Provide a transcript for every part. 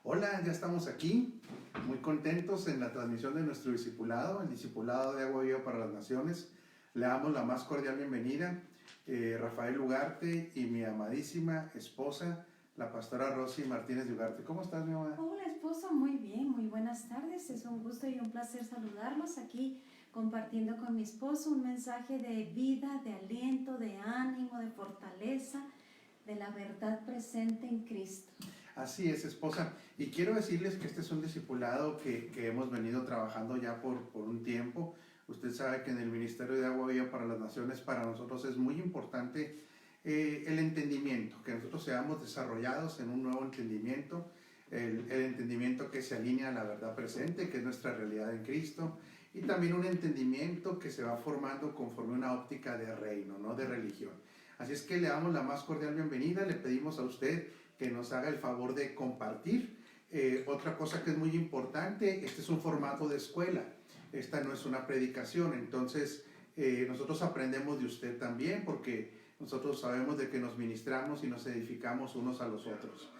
Hola, ya estamos aquí, muy contentos en la transmisión de nuestro discipulado, el discipulado de Agua Viva para las Naciones. Le damos la más cordial bienvenida, Rafael Ugarte y mi amadísima esposa, la pastora Rosy Martínez de Ugarte. ¿Cómo estás, mi amada? Hola, esposo, muy bien, muy buenas tardes. Es un gusto y un placer saludarlos aquí, compartiendo con mi esposo un mensaje de vida, de aliento, de ánimo, de fortaleza, de la verdad presente en Cristo. Así es, esposa. Y quiero decirles que este es un discipulado que hemos venido trabajando ya por un tiempo. Usted sabe que en el Ministerio de Agua Viva para las Naciones, para nosotros es muy importante el entendimiento, que nosotros seamos desarrollados en un nuevo entendimiento, el entendimiento que se alinea a la verdad presente, que es nuestra realidad en Cristo, y también un entendimiento que se va formando conforme una óptica de reino, no de religión. Así es que le damos la más cordial bienvenida, le pedimos a usted que nos haga el favor de compartir. Otra cosa que es muy importante, este es un formato de escuela, esta no es una predicación, entonces nosotros aprendemos de usted también porque nosotros sabemos de que nos ministramos y nos edificamos unos a los otros.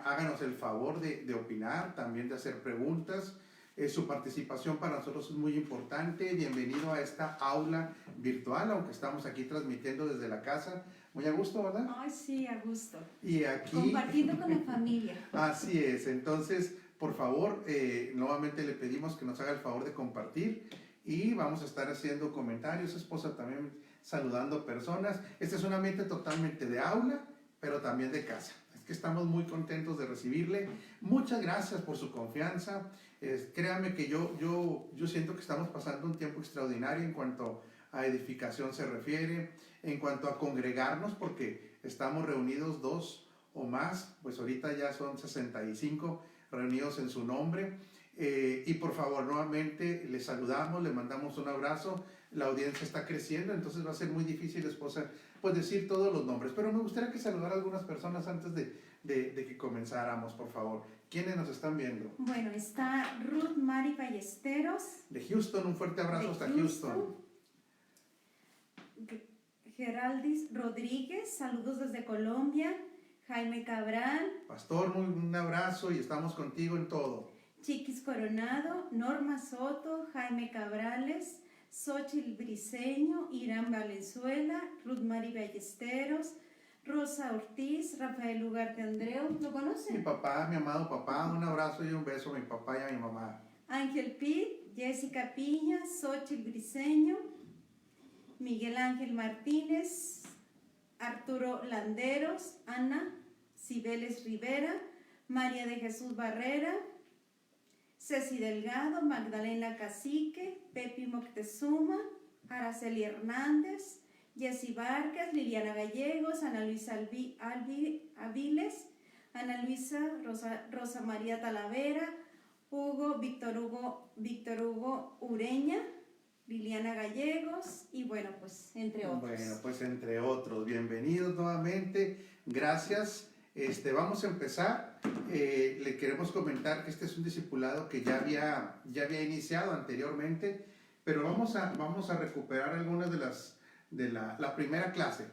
Háganos el favor de opinar, también de hacer preguntas. Su participación para nosotros es muy importante. Bienvenido a esta aula virtual, aunque estamos aquí transmitiendo desde la casa. Muy a gusto, ¿verdad? Ay, sí, a gusto. Y aquí... Compartiendo con la familia. Así es. Entonces, por favor, nuevamente le pedimos que nos haga el favor de compartir y vamos a estar haciendo comentarios, esposa, también saludando personas. Este es un ambiente totalmente de aula, pero también de casa. Es que estamos muy contentos de recibirle. Muchas gracias por su confianza. Créame que yo siento que estamos pasando un tiempo extraordinario en cuanto a edificación se refiere, en cuanto a congregarnos, porque estamos reunidos dos o más, pues ahorita ya son 65 reunidos en su nombre. Y por favor, nuevamente les saludamos, le mandamos un abrazo. La audiencia está creciendo, entonces va a ser muy difícil, esposa, pues decir todos los nombres, pero me gustaría que saludara a algunas personas antes de que comenzáramos, por favor. ¿Quiénes nos están viendo? Bueno, está Ruth Mari Ballesteros. De Houston, un fuerte abrazo hasta Houston. Geraldis Rodríguez, saludos desde Colombia. Jaime Cabral. Pastor, un abrazo y estamos contigo en todo. Chiquis Coronado, Norma Soto, Jaime Cabrales, Xochitl Briceño, Irán Valenzuela, Ruth Mari Ballesteros, Rosa Ortiz, Rafael Ugarte Andreu. ¿Lo conocen? Mi papá, mi amado papá, un abrazo y un beso a mi papá y a mi mamá. Ángel Pitt, Jessica Piña, Xochitl Briceño, Miguel Ángel Martínez, Arturo Landeros, Ana Cibeles Rivera, María de Jesús Barrera, Ceci Delgado, Magdalena Cacique, Pepi Moctezuma, Araceli Hernández, Jessy Vargas, Liliana Gallegos, Ana Luisa Aviles, Ana Luisa Rosa María Talavera, Víctor Hugo Ureña, Liliana Gallegos y bueno, pues entre otros. Bueno, pues entre otros. Bienvenidos nuevamente. Gracias. Vamos a empezar. Le queremos comentar que este es un discipulado que ya había iniciado anteriormente, pero vamos a recuperar algunas de la primera clase,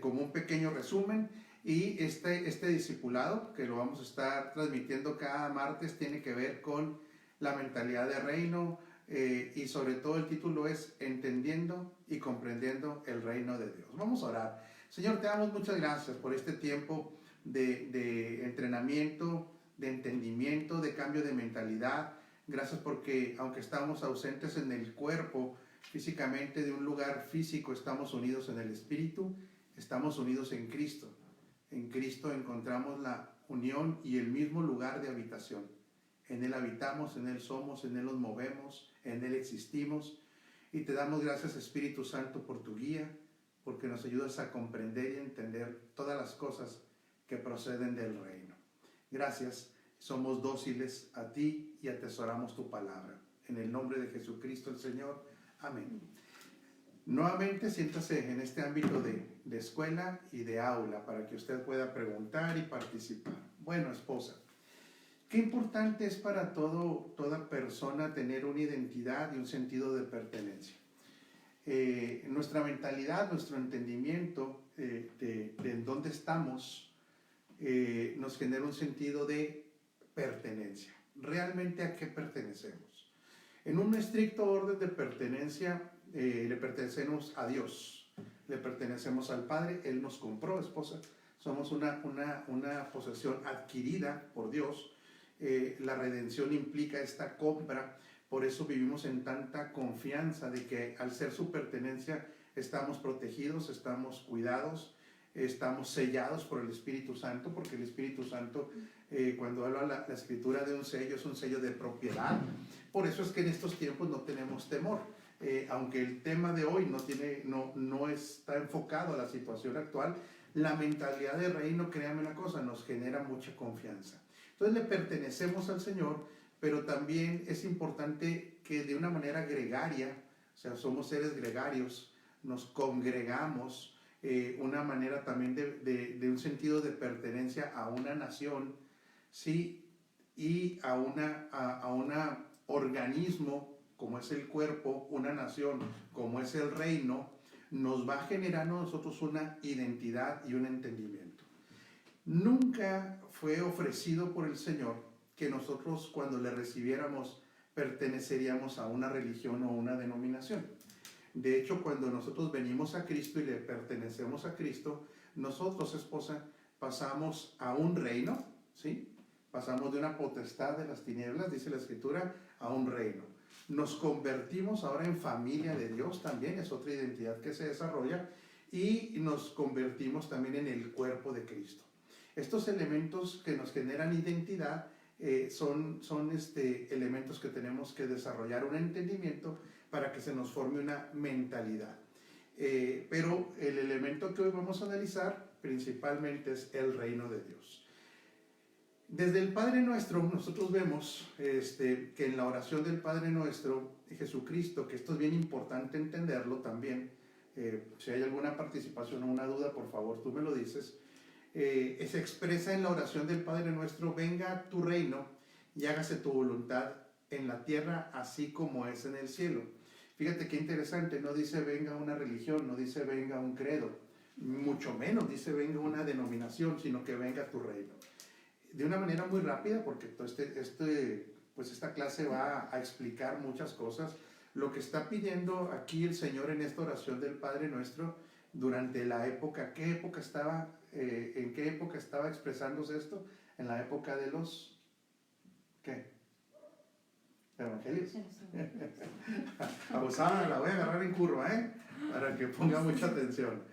como un pequeño resumen. Y este discipulado, que lo vamos a estar transmitiendo cada martes, tiene que ver con la mentalidad de reino, y sobre todo el título es Entendiendo y Comprendiendo el Reino de Dios. Vamos a orar. Señor, te damos muchas gracias por este tiempo de entrenamiento, de entendimiento, de cambio de mentalidad. Gracias porque aunque estamos ausentes en el cuerpo, físicamente de un lugar físico, estamos unidos en el Espíritu, estamos unidos en Cristo. En Cristo encontramos la unión y el mismo lugar de habitación. En Él habitamos, en Él somos, en Él nos movemos, en Él existimos. Y te damos gracias, Espíritu Santo, por tu guía, porque nos ayudas a comprender y entender todas las cosas que proceden del reino. Gracias, somos dóciles a ti y atesoramos tu palabra. En el nombre de Jesucristo el Señor. Amén. Nuevamente siéntase en este ámbito de escuela y de aula para que usted pueda preguntar y participar. Bueno, esposa, qué importante es para toda persona tener una identidad y un sentido de pertenencia. Nuestra mentalidad, nuestro entendimiento de en dónde estamos, nos genera un sentido de pertenencia. ¿Realmente a qué pertenecemos? En un estricto orden de pertenencia, le pertenecemos a Dios, le pertenecemos al Padre. Él nos compró, esposa, somos una posesión adquirida por Dios. La redención implica esta compra, por eso vivimos en tanta confianza de que al ser su pertenencia estamos protegidos, estamos cuidados, estamos sellados por el Espíritu Santo, porque el Espíritu Santo, cuando habla la Escritura de un sello, es un sello de propiedad. Por eso es que en estos tiempos no tenemos temor. Aunque el tema de hoy no está enfocado a la situación actual, la mentalidad de reino, créame una cosa, nos genera mucha confianza. Entonces le pertenecemos al Señor, pero también es importante que de una manera gregaria, o sea, somos seres gregarios, nos congregamos, una manera también de un sentido de pertenencia a una nación, ¿sí? Y a un organismo como es el cuerpo, una nación como es el reino, nos va generando a nosotros una identidad y un entendimiento. Nunca fue ofrecido por el Señor que nosotros, cuando le recibiéramos, perteneceríamos a una religión o una denominación. De hecho, cuando nosotros venimos a Cristo y le pertenecemos a Cristo, nosotros, esposa, pasamos a un reino, ¿sí? Pasamos de una potestad de las tinieblas, dice la Escritura, a un reino. Nos convertimos ahora en familia de Dios, también es otra identidad que se desarrolla, y nos convertimos también en el cuerpo de Cristo. Estos elementos que nos generan identidad son elementos que tenemos que desarrollar un entendimiento para que se nos forme una mentalidad. Pero el elemento que hoy vamos a analizar principalmente es el reino de Dios. Desde el Padre Nuestro nosotros vemos que en la oración del Padre Nuestro, Jesucristo, que esto es bien importante entenderlo también, si hay alguna participación o una duda, por favor tú me lo dices, se expresa en la oración del Padre Nuestro: venga tu reino y hágase tu voluntad en la tierra así como es en el cielo. Fíjate qué interesante, no dice venga una religión, no dice venga un credo, mucho menos dice venga una denominación, sino que venga tu reino. De una manera muy rápida, porque pues esta clase va a explicar muchas cosas. Lo que está pidiendo aquí el Señor en esta oración del Padre Nuestro, durante la época, ¿en qué época estaba expresándose esto? En la época de los, ¿qué? ¿Evangelios? Abusada, la voy a agarrar en curva, para que ponga mucha atención.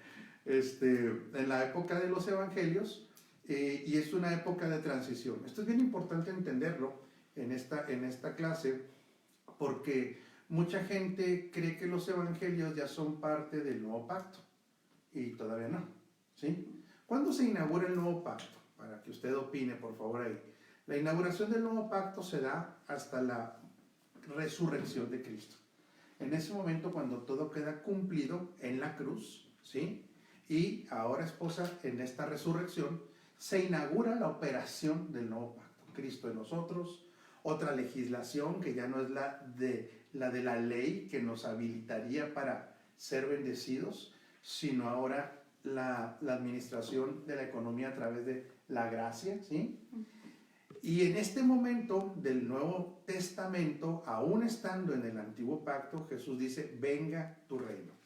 En la época de los Evangelios, y es una época de transición. Esto es bien importante entenderlo en esta clase, porque mucha gente cree que los evangelios ya son parte del nuevo pacto, y todavía no, ¿sí? ¿Cuándo se inaugura el nuevo pacto? Para que usted opine, por favor, ahí. La inauguración del nuevo pacto se da hasta la resurrección de Cristo. En ese momento, cuando todo queda cumplido en la cruz, ¿sí? Y ahora, esposa, en esta resurrección, se inaugura la operación del nuevo pacto. Cristo en nosotros, otra legislación que ya no es la de la ley que nos habilitaría para ser bendecidos, sino ahora la administración de la economía a través de la gracia, ¿sí? Y en este momento del Nuevo Testamento, aún estando en el Antiguo Pacto, Jesús dice: venga tu reino.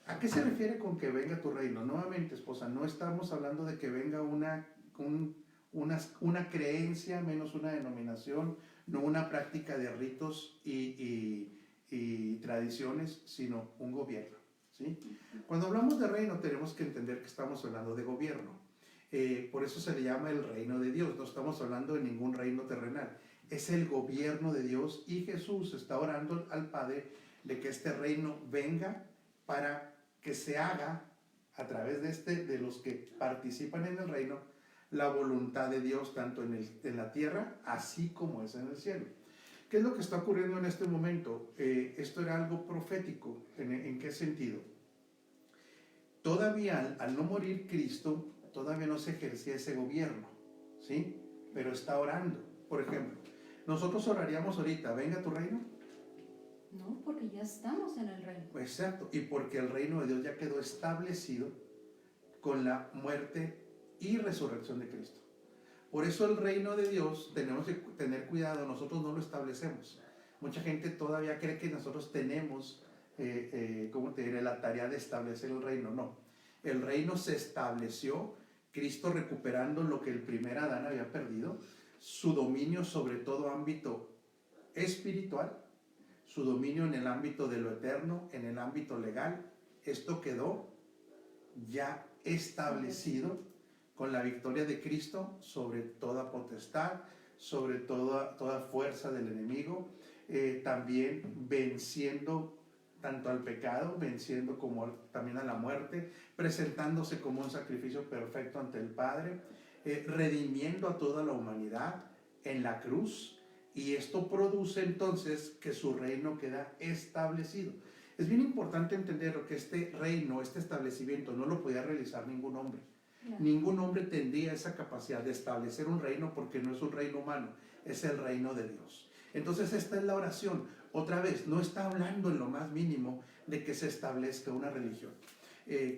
¿A qué se refiere con que venga tu reino? Nuevamente, esposa, no estamos hablando de que venga una creencia menos una denominación, no una práctica de ritos y tradiciones, sino un gobierno, ¿sí? Cuando hablamos de reino tenemos que entender que estamos hablando de gobierno. Por eso se le llama el reino de Dios. No estamos hablando de ningún reino terrenal. Es el gobierno de Dios, y Jesús está orando al Padre de que este reino venga para que se haga a través de los que participan en el reino la voluntad de Dios, tanto en la tierra así como es en el cielo. ¿Qué es lo que está ocurriendo en este momento? Esto era algo profético. ¿En qué sentido? Todavía al no morir Cristo, todavía no se ejercía ese gobierno, ¿sí? Pero está orando. Por ejemplo, nosotros oraríamos ahorita: venga tu reino. No, porque ya estamos en el reino. Exacto, y porque el reino de Dios ya quedó establecido con la muerte y resurrección de Cristo. Por eso el reino de Dios tenemos que tener cuidado, nosotros no lo establecemos. Mucha gente todavía cree que nosotros tenemos, ¿cómo te diré?, la tarea de establecer el reino. No, el reino se estableció, Cristo recuperando lo que el primer Adán había perdido, su dominio sobre todo ámbito espiritual, su dominio en el ámbito de lo eterno, en el ámbito legal. Esto quedó ya establecido con la victoria de Cristo sobre toda potestad, sobre toda fuerza del enemigo, también venciendo tanto al pecado, venciendo como también a la muerte, presentándose como un sacrificio perfecto ante el Padre, redimiendo a toda la humanidad en la cruz, y esto produce entonces que su reino queda establecido. Es bien importante entender que este reino, este establecimiento, no lo podía realizar ningún hombre. Claro. Ningún hombre tendría esa capacidad de establecer un reino porque no es un reino humano, es el reino de Dios. Entonces esta es la oración. Otra vez, no está hablando en lo más mínimo de que se establezca una religión.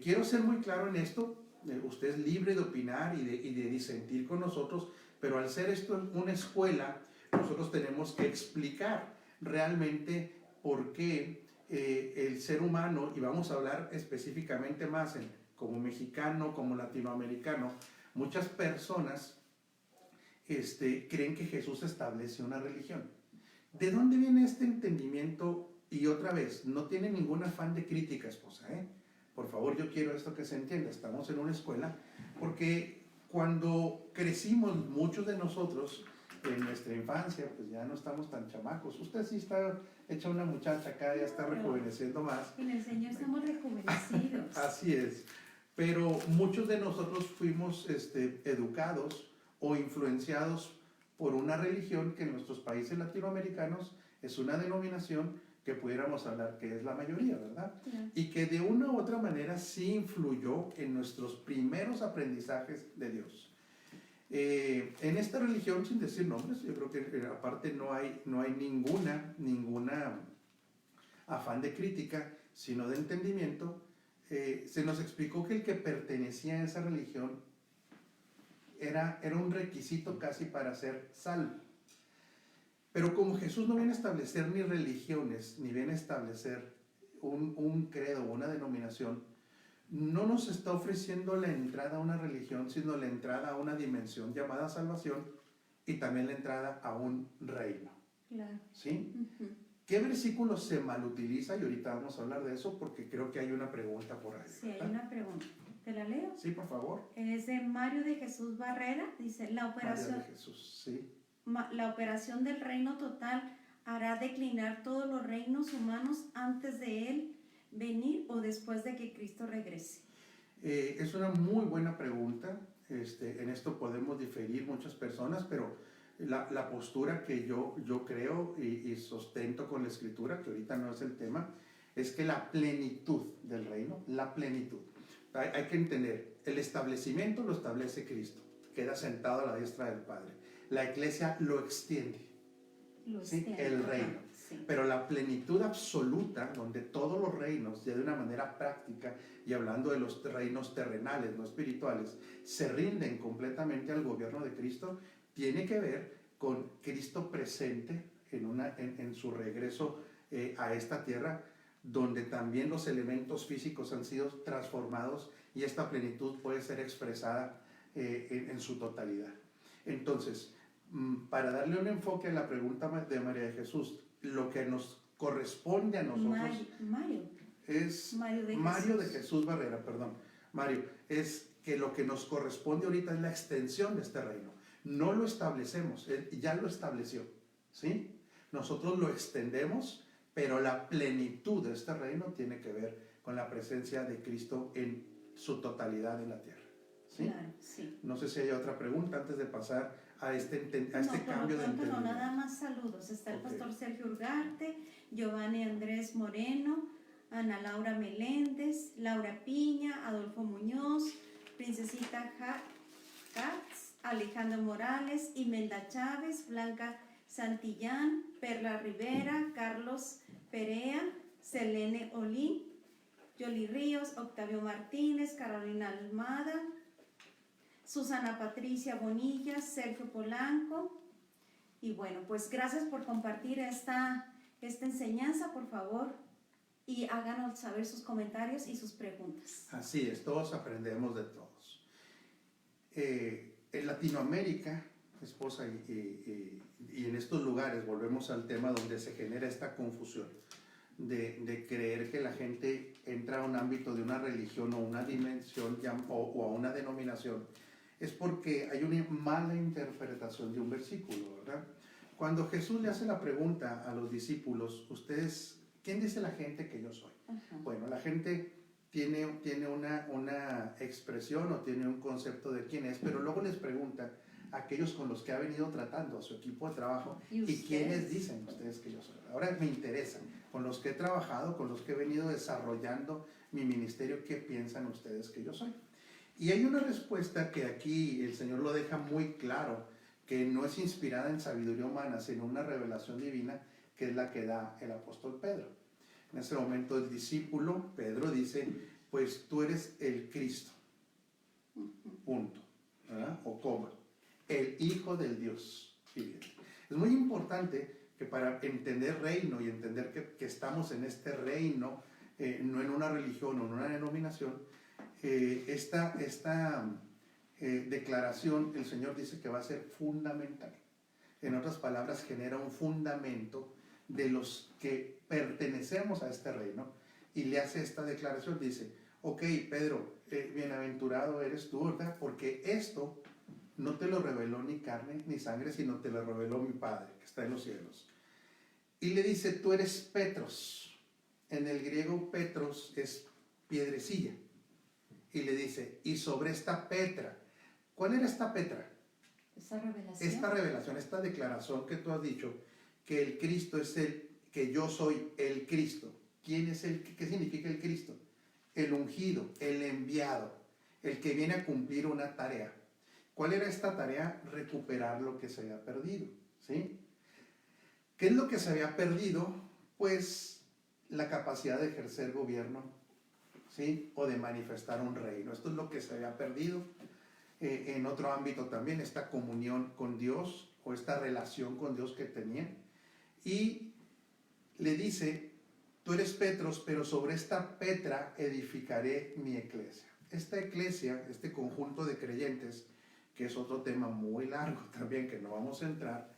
Quiero ser muy claro en esto. Usted es libre de opinar y de disentir con nosotros, pero al ser esto una escuela, nosotros tenemos que explicar realmente por qué el ser humano, y vamos a hablar específicamente más como mexicano, como latinoamericano, muchas personas creen que Jesús establece una religión. ¿De dónde viene este entendimiento? Y otra vez, no tiene ningún afán de crítica, esposa, Por favor, yo quiero esto que se entienda. Estamos en una escuela, porque cuando crecimos, muchos de nosotros, en nuestra infancia, pues ya no estamos tan chamacos. Usted sí está hecha una muchacha acá, ya está rejuveneciendo más. En el Señor estamos rejuvenecidos. Así es. Pero muchos de nosotros fuimos educados o influenciados por una religión que en nuestros países latinoamericanos es una denominación que pudiéramos hablar que es la mayoría, ¿verdad? Yeah. Y que de una u otra manera sí influyó en nuestros primeros aprendizajes de Dios. En esta religión, sin decir nombres, yo creo que aparte no hay ninguna afán de crítica, sino de entendimiento. Se nos explicó que el que pertenecía a esa religión era un requisito casi para ser salvo. Pero como Jesús no viene a establecer ni religiones, ni viene a establecer un credo o una denominación, no nos está ofreciendo la entrada a una religión, sino la entrada a una dimensión llamada salvación y también la entrada a un reino. Claro. ¿Sí? Uh-huh. ¿Qué versículo se malutiliza? Y ahorita vamos a hablar de eso porque creo que hay una pregunta por ahí. Sí, ¿verdad? Hay una pregunta. ¿Te la leo? Sí, por favor. Es de Mario de Jesús Barrera. Dice, la operación... Mario de Jesús, sí. La operación del reino total hará declinar todos los reinos humanos antes de él venir o después de que Cristo regrese. Es una muy buena pregunta. En esto podemos diferir muchas personas, pero la postura que yo creo y sostento con la Escritura, que ahorita no es el tema, es que la plenitud del reino, la plenitud. Hay que entender, el establecimiento lo establece Cristo, queda sentado a la diestra del Padre. La iglesia lo extiende, ¿sí? El reino. Sí. Pero la plenitud absoluta, donde todos los reinos, ya de una manera práctica, y hablando de los reinos terrenales, no espirituales, se rinden completamente al gobierno de Cristo, tiene que ver con Cristo presente en su regreso a esta tierra, donde también los elementos físicos han sido transformados y esta plenitud puede ser expresada en su totalidad. Entonces, para darle un enfoque a la pregunta de María de Jesús, lo que nos corresponde a nosotros Mario de Jesús Barrera, perdón. Mario, es que lo que nos corresponde ahorita es la extensión de este reino. No lo establecemos, él ya lo estableció, ¿sí? Nosotros lo extendemos, pero la plenitud de este reino tiene que ver con la presencia de Cristo en su totalidad en la tierra, ¿sí? Claro, sí. No sé si hay otra pregunta antes de pasar a este cambio de entendimiento. No, nada más saludos. Está el pastor Sergio Urgarte, Giovanni Andrés Moreno, Ana Laura Meléndez, Laura Piña, Adolfo Muñoz, Princesita Katz, Alejandro Morales, Imelda Chávez, Blanca Santillán, Perla Rivera, Carlos Perea, Selene Olí, Yoli Ríos, Octavio Martínez, Carolina Almada, Susana Patricia Bonilla, Sergio Polanco. Y bueno, pues gracias por compartir esta enseñanza, por favor, y háganos saber sus comentarios y sus preguntas. Así es, todos aprendemos de todos. En Latinoamérica, esposa, y en estos lugares, volvemos al tema donde se genera esta confusión de creer que la gente entra a un ámbito de una religión o una dimensión o a una denominación, es porque hay una mala interpretación de un versículo, ¿verdad? Cuando Jesús le hace la pregunta a los discípulos, ustedes, ¿quién dice la gente que yo soy? Bueno, la gente tiene una expresión o tiene un concepto de quién es, pero luego les pregunta a aquellos con los que ha venido tratando, a su equipo de trabajo, ¿y quiénes dicen ustedes que yo soy? Ahora me interesa, con los que he trabajado, con los que he venido desarrollando mi ministerio, ¿qué piensan ustedes que yo soy? Y hay una respuesta que aquí el Señor lo deja muy claro, que no es inspirada en sabiduría humana, sino una revelación divina, que es la que da el apóstol Pedro. En ese momento el discípulo, Pedro, dice, pues tú eres el Cristo, punto, ¿verdad? O coma, el Hijo del Dios viviente. Es muy importante que para entender reino y entender que estamos en este reino, no en una religión o en una denominación, esta declaración, el Señor dice que va a ser fundamental. En otras palabras, genera un fundamento de los que pertenecemos a este reino, y le hace esta declaración, dice, ok, Pedro, bienaventurado eres tú, ¿verdad? Porque esto no te lo reveló ni carne ni sangre, sino te lo reveló mi Padre, que está en los cielos. Y le dice, tú eres Petros. En el griego, Petros es piedrecilla. Y le dice, y sobre esta Petra, ¿cuál era esta Petra? Esta revelación, esta declaración que tú has dicho, que el Cristo es que yo soy el Cristo. ¿Quién es qué significa el Cristo? El ungido, el enviado, el que viene a cumplir una tarea. ¿Cuál era esta tarea? Recuperar lo que se había perdido, ¿sí? ¿Qué es lo que se había perdido? Pues la capacidad de ejercer gobierno, ¿sí? O de manifestar un reino. Esto es lo que se había perdido. En otro ámbito también, esta comunión con Dios o esta relación con Dios que tenía. Y le dice, tú eres Petros, pero sobre esta Petra edificaré mi iglesia. Esta iglesia, este conjunto de creyentes, que es otro tema muy largo también, que no vamos a entrar,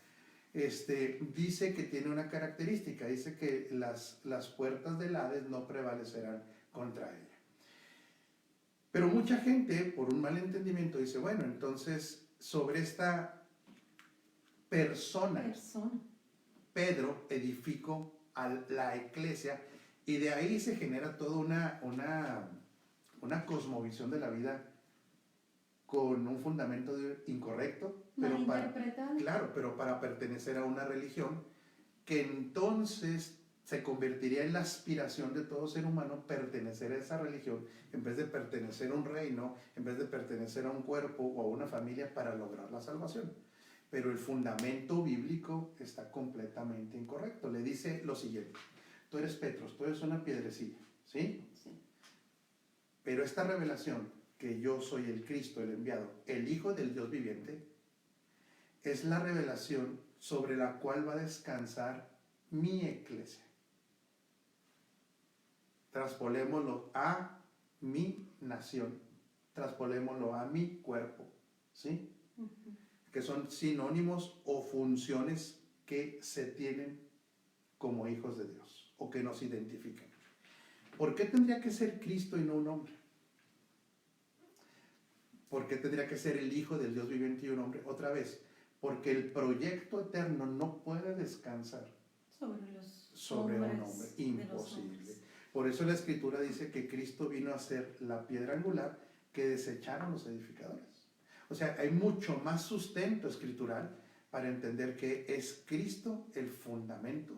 dice que tiene una característica, dice que las puertas del Hades no prevalecerán contra ella. Pero mucha gente, por un mal entendimiento, dice, bueno, entonces, sobre esta persona. Pedro edificó a la iglesia, y de ahí se genera toda una cosmovisión de la vida con un fundamento incorrecto, pero para pertenecer a una religión que entonces se convertiría en la aspiración de todo ser humano pertenecer a esa religión, en vez de pertenecer a un reino, en vez de pertenecer a un cuerpo o a una familia para lograr la salvación. Pero el fundamento bíblico está completamente incorrecto. Le dice lo siguiente, tú eres Petros, tú eres una piedrecilla, ¿sí? Sí. Pero esta revelación, que yo soy el Cristo, el enviado, el Hijo del Dios viviente, es la revelación sobre la cual va a descansar mi iglesia. Traspolémoslo a mi nación, traspolémoslo a mi cuerpo, ¿sí? Que son sinónimos o funciones que se tienen como hijos de Dios o que nos identifican. ¿Por qué tendría que ser Cristo y no un hombre? ¿Por qué tendría que ser el Hijo del Dios viviente y un hombre? Otra vez, porque el proyecto eterno no puede descansar sobre un hombre, imposible. Por eso la Escritura dice que Cristo vino a ser la piedra angular que desecharon los edificadores. O sea, hay mucho más sustento escritural para entender que es Cristo el fundamento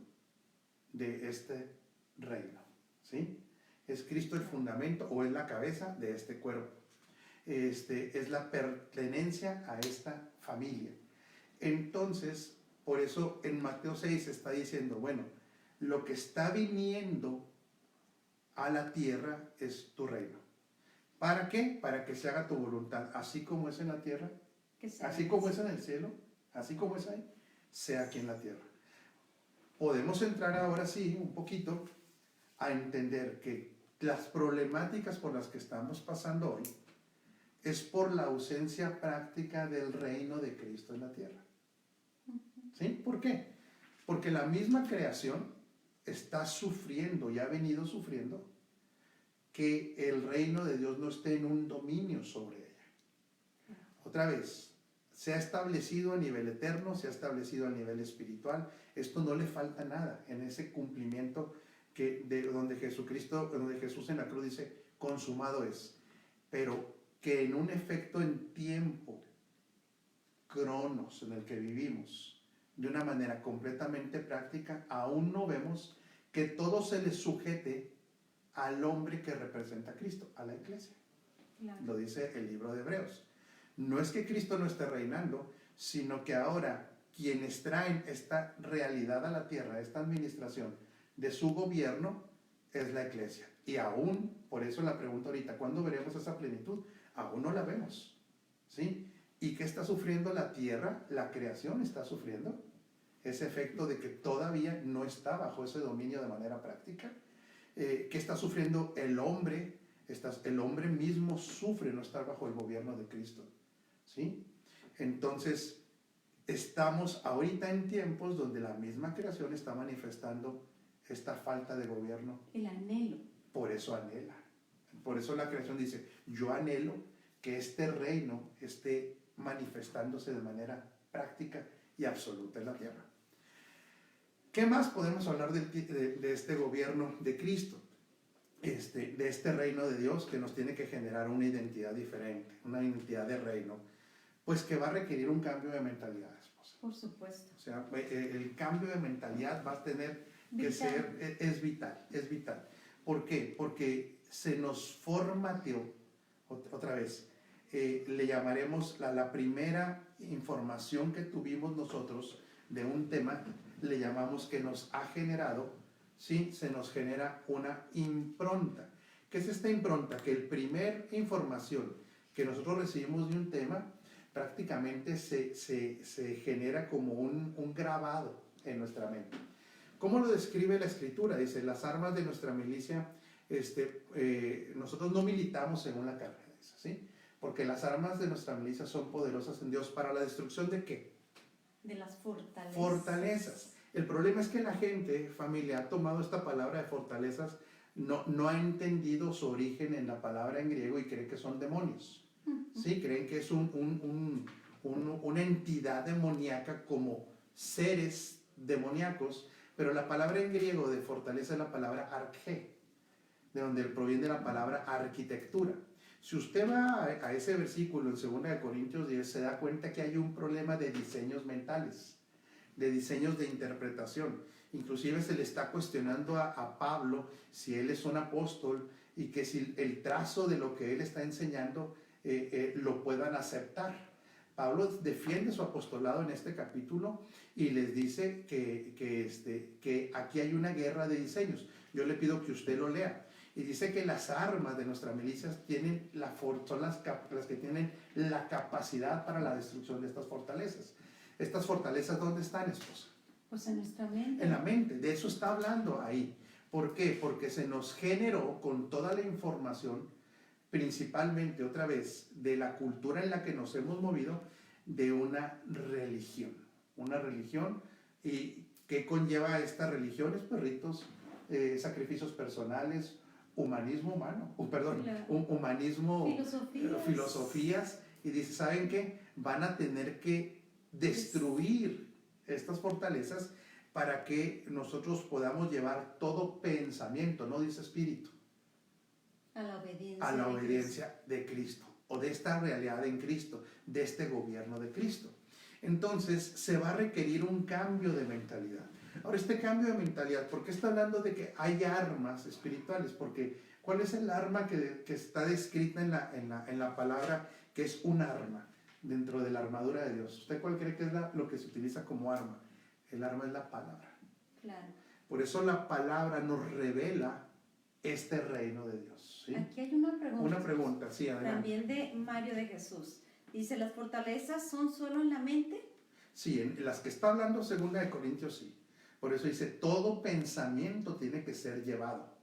de este reino, ¿sí? Es Cristo el fundamento o es la cabeza de este cuerpo. Es la pertenencia a esta familia. Entonces, por eso en Mateo 6 está diciendo, bueno, lo que está viniendo a la tierra es tu reino. ¿Para qué? Para que se haga tu voluntad, así como es en la tierra, así como es en el cielo, así como es ahí, sea aquí en la tierra. Podemos entrar ahora sí, un poquito, a entender que las problemáticas por las que estamos pasando hoy es por la ausencia práctica del reino de Cristo en la tierra. ¿Sí? ¿Por qué? Porque la misma creación está sufriendo y ha venido sufriendo que el reino de Dios no esté en un dominio sobre ella. Otra vez, se ha establecido a nivel eterno, se ha establecido a nivel espiritual. Esto no le falta nada en ese cumplimiento donde Jesús en la cruz dice, consumado es. Pero que en un efecto en tiempo, cronos, en el que vivimos, de una manera completamente práctica, aún no vemos que todo se le sujete al hombre que representa a Cristo, a la iglesia. Claro. Lo dice el libro de Hebreos. No es que Cristo no esté reinando, sino que ahora quienes traen esta realidad a la tierra, esta administración de su gobierno, es la iglesia. Y aún, por eso la pregunta ahorita, ¿cuándo veremos esa plenitud? Aún no la vemos, ¿sí? ¿Y qué está sufriendo la tierra? La creación está sufriendo ese efecto de que todavía no está bajo ese dominio de manera práctica. ¿Qué está sufriendo el hombre? El hombre mismo sufre no estar bajo el gobierno de Cristo, ¿sí? Entonces, estamos ahorita en tiempos donde la misma creación está manifestando esta falta de gobierno. El anhelo. Por eso anhela. Por eso la creación dice, yo anhelo que este reino esté manifestándose de manera práctica y absoluta en la tierra. ¿Qué más podemos hablar de este gobierno de Cristo? De este reino de Dios que nos tiene que generar una identidad diferente, una identidad de reino, pues que va a requerir un cambio de mentalidad, esposa. Por supuesto. O sea, el cambio de mentalidad va a tener que ser, es vital, es vital. ¿Por qué? Porque se nos formateó, otra vez, le llamaremos la primera información que tuvimos nosotros de un tema, le llamamos que nos ha generado, ¿sí? Se nos genera una impronta. ¿Qué es esta impronta? Que el primer información que nosotros recibimos de un tema, prácticamente se genera como un grabado en nuestra mente. ¿Cómo lo describe la Escritura? Dice, las armas de nuestra milicia, nosotros no militamos según la carne, ¿sí? Porque las armas de nuestra milicia son poderosas en Dios para la destrucción ¿de qué? De las fortalezas. Fortalezas. El problema es que la gente, familia, ha tomado esta palabra de fortalezas, no ha entendido su origen en la palabra en griego y cree que son demonios. ¿Sí? Creen que es una entidad demoníaca como seres demoníacos, pero la palabra en griego de fortaleza es la palabra arché, de donde proviene la palabra arquitectura. Si usted va a ese versículo en 2 Corintios 10, se da cuenta que hay un problema de diseños mentales, de diseños de interpretación. Inclusive se le está cuestionando a Pablo si él es un apóstol y que si el trazo de lo que él está enseñando lo puedan aceptar. Pablo defiende su apostolado en este capítulo y les dice que aquí hay una guerra de diseños. Yo le pido que usted lo lea. Y dice que las armas de nuestras milicias son las que tienen la capacidad para la destrucción de estas fortalezas. ¿Estas fortalezas dónde están, esposa? Pues en nuestra mente. En la mente, de eso está hablando ahí. ¿Por qué? Porque se nos generó con toda la información, principalmente otra vez, de la cultura en la que nos hemos movido, de una religión. Una religión, ¿y qué conlleva esta religión? Pues ritos, sacrificios personales, humanismo humano, humanismo, filosofías, y dice, ¿saben qué? Van a tener que destruir estas fortalezas para que nosotros podamos llevar todo pensamiento, no dice espíritu, a la obediencia de Cristo, o de esta realidad en Cristo, de este gobierno de Cristo. Entonces se va a requerir un cambio de mentalidad. Ahora, este cambio de mentalidad, ¿por qué está hablando de que hay armas espirituales? Porque ¿cuál es el arma que está descrita en la palabra, que es un arma dentro de la armadura de Dios? ¿Usted cuál cree que es lo que se utiliza como arma? El arma es la palabra. Claro. Por eso la palabra nos revela este reino de Dios. ¿Sí? Aquí hay una pregunta. Una pregunta, sí, adelante. También de Mario de Jesús. Dice, ¿las fortalezas son solo en la mente? Sí, en las que está hablando 2 Corintios, sí. Por eso dice, todo pensamiento tiene que ser llevado.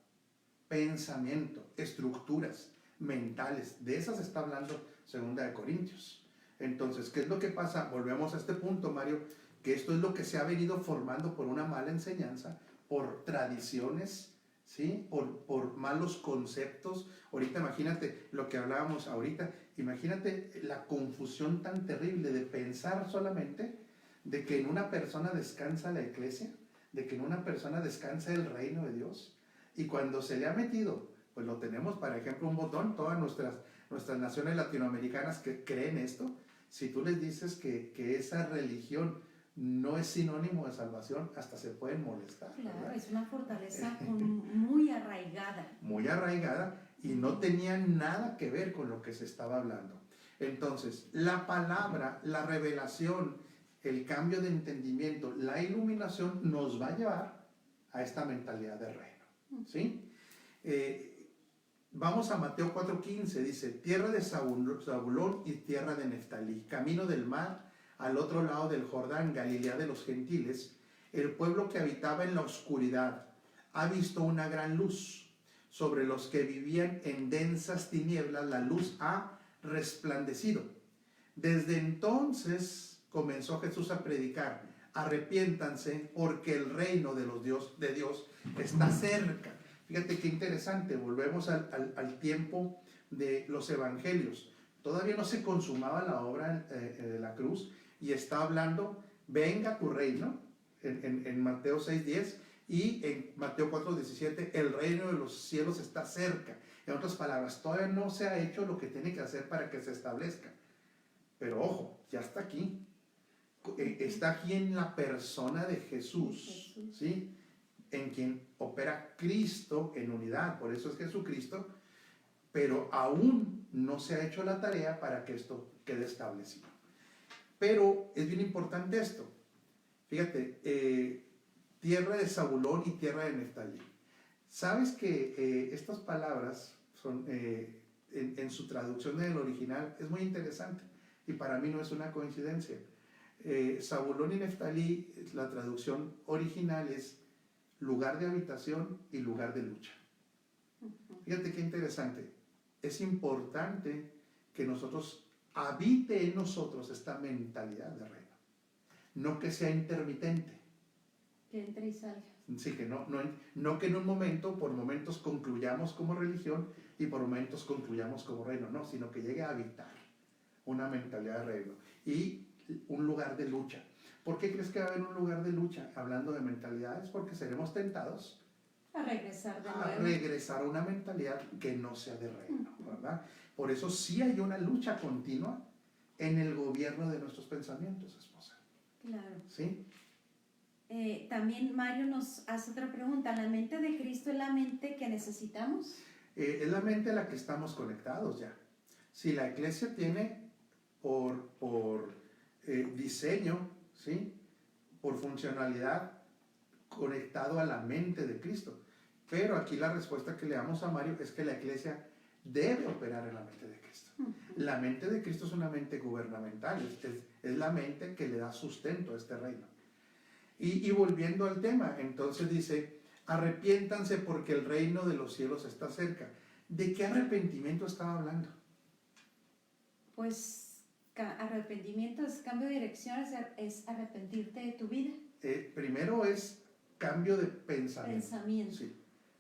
Pensamiento, estructuras mentales, de esas está hablando 2 Corintios. Entonces, ¿qué es lo que pasa? Volvemos a este punto, Mario, que esto es lo que se ha venido formando por una mala enseñanza, por tradiciones, ¿sí? Por malos conceptos. Ahorita imagínate lo que hablábamos ahorita, imagínate la confusión tan terrible de pensar solamente de que en una persona descansa la iglesia, de que en una persona descansa el reino de Dios, y cuando se le ha metido, pues lo tenemos, por ejemplo, un botón, todas nuestras naciones latinoamericanas que creen esto, si tú les dices que esa religión no es sinónimo de salvación, hasta se pueden molestar. Claro, ¿verdad? es una fortaleza muy arraigada. Muy arraigada y no tenía nada que ver con lo que se estaba hablando. Entonces, la palabra, la revelación, el cambio de entendimiento, la iluminación nos va a llevar a esta mentalidad de reino. ¿Sí? Vamos a Mateo 4:15, dice, tierra de Zabulón y tierra de Neftalí, camino del mar, al otro lado del Jordán, Galilea de los gentiles, el pueblo que habitaba en la oscuridad ha visto una gran luz. Sobre los que vivían en densas tinieblas, la luz ha resplandecido. Desde entonces comenzó Jesús a predicar, arrepiéntanse porque el reino de Dios está cerca. Fíjate qué interesante, volvemos al tiempo de los evangelios. Todavía no se consumaba la obra de la cruz y está hablando, venga tu reino, en Mateo 6:10 y en Mateo 4:17, el reino de los cielos está cerca. En otras palabras, todavía no se ha hecho lo que tiene que hacer para que se establezca. Pero ojo, ya está aquí. Está aquí en la persona de Jesús, ¿sí? En quien opera Cristo en unidad, por eso es Jesucristo, pero aún no se ha hecho la tarea para que esto quede establecido. Pero es bien importante esto. Fíjate, tierra de Zabulón y tierra de Neftalí. ¿Sabes que estas palabras son, en su traducción del original es muy interesante? Y para mí no es una coincidencia. Zabulón y Neftalí, la traducción original es lugar de habitación y lugar de lucha. Fíjate qué interesante. Es importante que habite en nosotros esta mentalidad de reino. No que sea intermitente. Que entre y salga. Sí, que no que en un momento, por momentos concluyamos como religión y por momentos concluyamos como reino. No, sino que llegue a habitar una mentalidad de reino y un lugar de lucha. ¿Por qué crees que va a haber un lugar de lucha? Hablando de mentalidades, porque seremos tentados A regresar de a nuevo. regresar a una mentalidad que no sea de reino, ¿verdad? Por eso sí hay una lucha continua en el gobierno de nuestros pensamientos, esposa. Claro. ¿Sí? También Mario nos hace otra pregunta. ¿La mente de Cristo es la mente que necesitamos? Es la mente a la que estamos conectados ya. Si la iglesia tiene por diseño, ¿sí? Por funcionalidad, conectado a la mente de Cristo. Pero aquí la respuesta que le damos a Mario es que la iglesia debe operar en la mente de Cristo. La mente de Cristo es una mente gubernamental, es la mente que le da sustento a este reino. Y volviendo al tema, entonces dice, arrepiéntanse porque el reino de los cielos está cerca. ¿De qué arrepentimiento estaba hablando? Pues arrepentimiento es cambio de dirección, es arrepentirte de tu vida. Primero es cambio de pensamiento. Sí.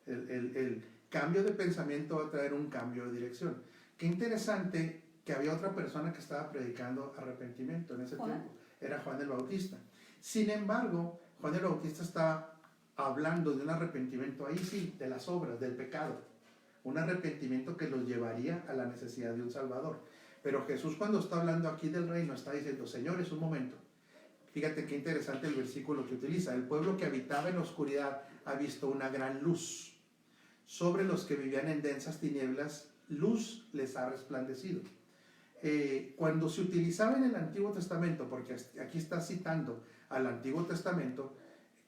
El cambio de pensamiento va a traer un cambio de dirección. Qué interesante que había otra persona que estaba predicando arrepentimiento en ese tiempo. Era Juan el Bautista. Sin embargo, Juan el Bautista estaba hablando de un arrepentimiento, ahí sí, de las obras, del pecado. Un arrepentimiento que los llevaría a la necesidad de un Salvador. Pero Jesús, cuando está hablando aquí del reino, está diciendo, señores, un momento. Fíjate qué interesante el versículo que utiliza. El pueblo que habitaba en la oscuridad ha visto una gran luz. Sobre los que vivían en densas tinieblas, luz les ha resplandecido. Cuando se utilizaba en el Antiguo Testamento, porque aquí está citando al Antiguo Testamento,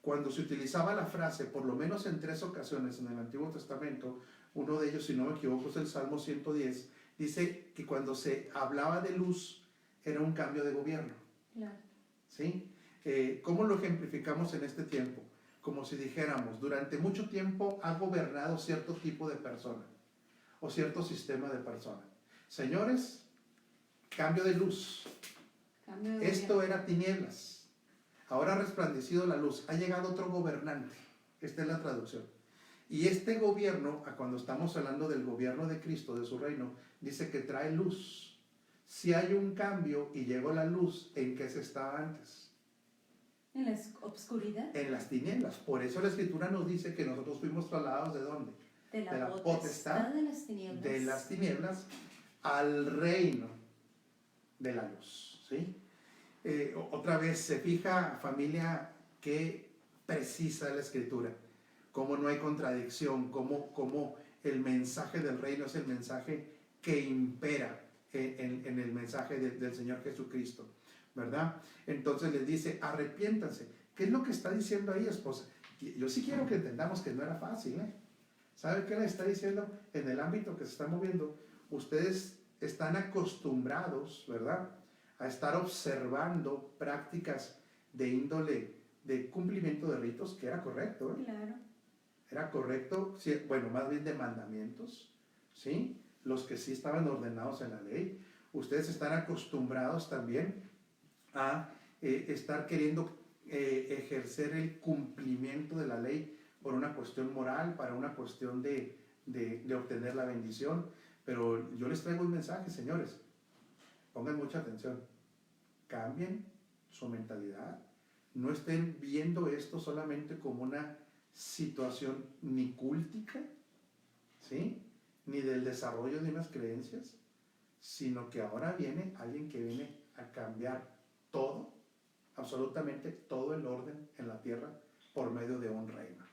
cuando se utilizaba la frase, por lo menos en 3 ocasiones en el Antiguo Testamento, uno de ellos, si no me equivoco, es el Salmo 110, dice que cuando se hablaba de luz era un cambio de gobierno. Claro. ¿Sí? ¿Cómo lo ejemplificamos en este tiempo? Como si dijéramos, durante mucho tiempo ha gobernado cierto tipo de persona o cierto sistema de persona. Señores, cambio de luz. Cambio de Esto gobierno. era tinieblas. Ahora ha resplandecido la luz. Ha llegado otro gobernante. Esta es la traducción. Y este gobierno, cuando estamos hablando del gobierno de Cristo, de su reino, dice que trae luz. Si hay un cambio y llegó la luz, ¿en qué se estaba antes? En la obscuridad. En las tinieblas. Por eso la Escritura nos dice que nosotros fuimos trasladados ¿de dónde? De la de la potestad de las tinieblas. De las tinieblas al reino de la luz. ¿Sí? Otra vez se fija, familia, qué precisa es la Escritura, cómo no hay contradicción, cómo el mensaje del reino es el mensaje que impera en el mensaje del Señor Jesucristo, ¿verdad? Entonces les dice, arrepiéntanse. ¿Qué es lo que está diciendo ahí, esposa? Yo sí quiero que entendamos que no era fácil, ¿eh? ¿Sabe qué le está diciendo? En el ámbito que se está moviendo, ustedes están acostumbrados, ¿verdad?, a estar observando prácticas de índole de cumplimiento de ritos, que era correcto, ¿eh? Claro. Era correcto, sí, bueno, más bien de mandamientos, ¿sí? Los que sí estaban ordenados en la ley. Ustedes están acostumbrados también a estar queriendo ejercer el cumplimiento de la ley por una cuestión moral, para una cuestión de obtener la bendición. Pero yo les traigo un mensaje, señores. Pongan mucha atención. Cambien su mentalidad. No estén viendo esto solamente como una situación ni cúltica, ¿sí?, ni del desarrollo de unas creencias, sino que ahora viene alguien que viene a cambiar todo, absolutamente todo el orden en la tierra por medio de un reino.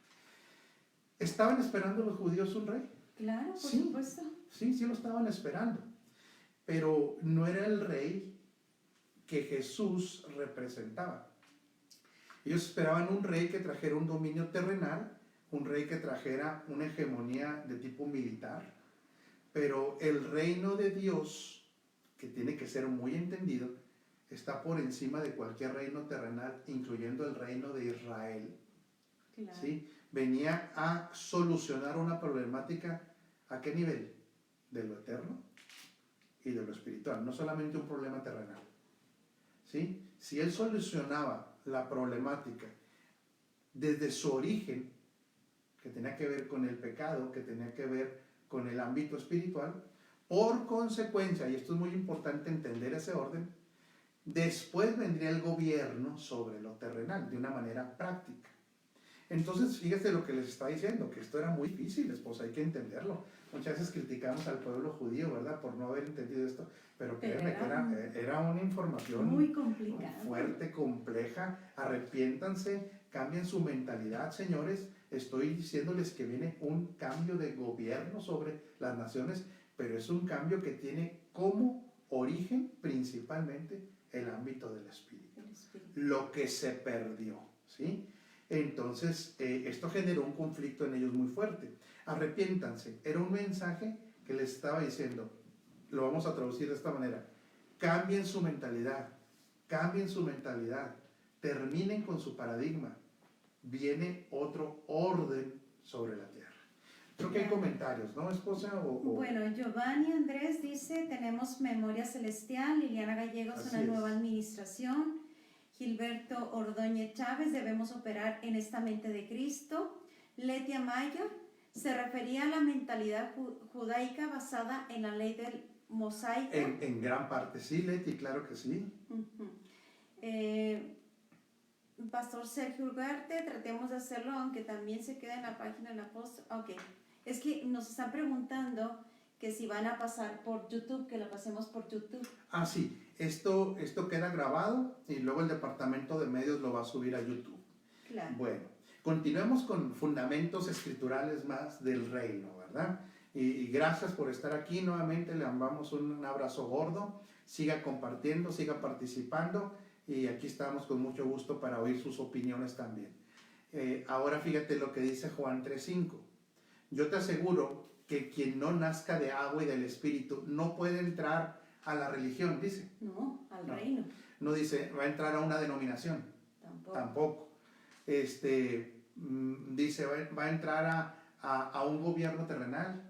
¿Estaban esperando los judíos un rey? Claro, por Sí, supuesto. Sí, sí lo estaban esperando, pero no era el rey que Jesús representaba. Ellos esperaban un rey que trajera un dominio terrenal, un rey que trajera una hegemonía de tipo militar, pero el reino de Dios, que tiene que ser muy entendido, está por encima de cualquier reino terrenal, incluyendo el reino de Israel. Claro. ¿Sí? Venía a solucionar una problemática, ¿a qué nivel? De lo eterno y de lo espiritual, no solamente un problema terrenal. ¿Sí? Si él solucionaba la problemática desde su origen, que tenía que ver con el pecado, que tenía que ver con el ámbito espiritual, por consecuencia, y esto es muy importante entender ese orden, después vendría el gobierno sobre lo terrenal, de una manera práctica. Entonces, fíjese lo que les está diciendo, que esto era muy difícil, esposa, hay que entenderlo. Muchas veces criticamos al pueblo judío, ¿verdad?, por no haber entendido esto, pero créeme que era una información muy complicada, fuerte, compleja. Arrepiéntanse, cambien su mentalidad, señores. Estoy diciéndoles que viene un cambio de gobierno sobre las naciones, pero es un cambio que tiene como origen principalmente el ámbito del espíritu. Lo que se perdió, ¿sí? Entonces, esto generó un conflicto en ellos muy fuerte. Arrepiéntanse. Era un mensaje que les estaba diciendo, lo vamos a traducir de esta manera: cambien su mentalidad, terminen con su paradigma. Viene otro orden sobre la tierra. Creo que hay comentarios, ¿no, esposa? Bueno, Giovanni Andrés dice, tenemos memoria celestial. Liliana Gallegos, una nueva administración. Gilberto Ordóñez Chávez, debemos operar en esta mente de Cristo. Letia Mayo, se refería a la mentalidad judaica basada en la ley del mosaico. En gran parte, sí, Leti, claro que sí. Pastor Sergio Ugarte, tratemos de hacerlo, aunque también se queda en la página del apóstol. Ok, es que nos están preguntando que si van a pasar por YouTube, que lo pasemos por YouTube. Ah, sí, esto queda grabado y luego el departamento de medios lo va a subir a YouTube. Claro. Bueno, continuemos con fundamentos escriturales más del reino, ¿verdad? Y gracias por estar aquí nuevamente, le enviamos un abrazo gordo, siga compartiendo, siga participando y aquí estamos con mucho gusto para oír sus opiniones también. Ahora fíjate lo que dice Juan 3:5. Yo te aseguro que quien no nazca de agua y del Espíritu no puede entrar a la religión, dice. No, al No. reino. No dice, va a entrar a una denominación. Tampoco. Tampoco. Dice, va a entrar a un gobierno terrenal.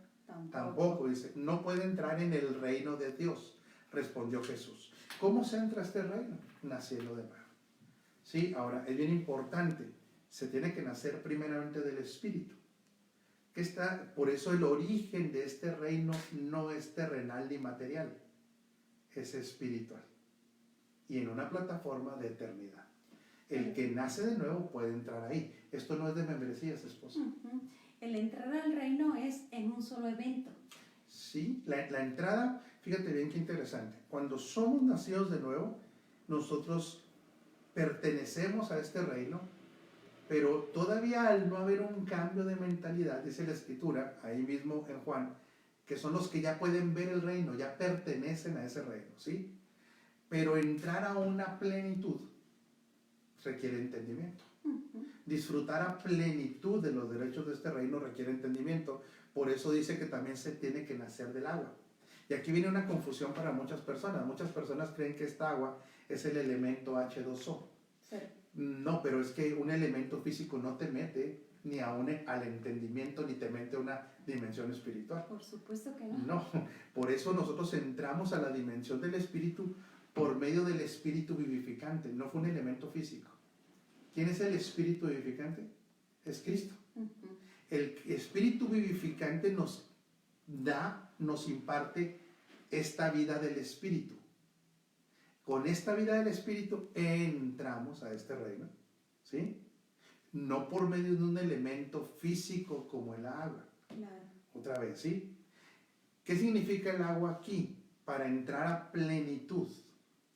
Tampoco. Dice, no puede entrar en el reino de Dios, respondió Jesús. ¿Cómo se entra a este reino? Naciendo de nuevo. Sí, ahora, es bien importante. Se tiene que nacer primeramente del Espíritu. Por eso el origen de este reino no es terrenal ni material, es espiritual y en una plataforma de eternidad. El que nace de nuevo puede entrar ahí. Esto no es de membresías, esposa. El entrar al reino es en un solo evento. Sí, la entrada, fíjate bien qué interesante. Cuando somos nacidos de nuevo, nosotros pertenecemos a este reino, pero todavía al no haber un cambio de mentalidad, dice la Escritura, ahí mismo en Juan, que son los que ya pueden ver el reino, ya pertenecen a ese reino, ¿sí? Pero entrar a una plenitud requiere entendimiento. Disfrutar a plenitud de los derechos de este reino requiere entendimiento. Por eso dice que también se tiene que nacer del agua. Y aquí viene una confusión para muchas personas. Muchas personas creen que esta agua es el elemento H2O. Sí. No, pero es que un elemento físico no te mete ni al entendimiento, ni te mete a una dimensión espiritual. Por supuesto que no. No, por eso nosotros entramos a la dimensión del espíritu por medio del espíritu vivificante. No fue un elemento físico. ¿Quién es el espíritu vivificante? Es Cristo. El espíritu vivificante nos imparte esta vida del espíritu. Con esta vida del espíritu entramos a este reino, ¿sí? No por medio de un elemento físico como el agua. Claro. Otra vez, ¿sí? ¿Qué significa el agua aquí? Para entrar a plenitud,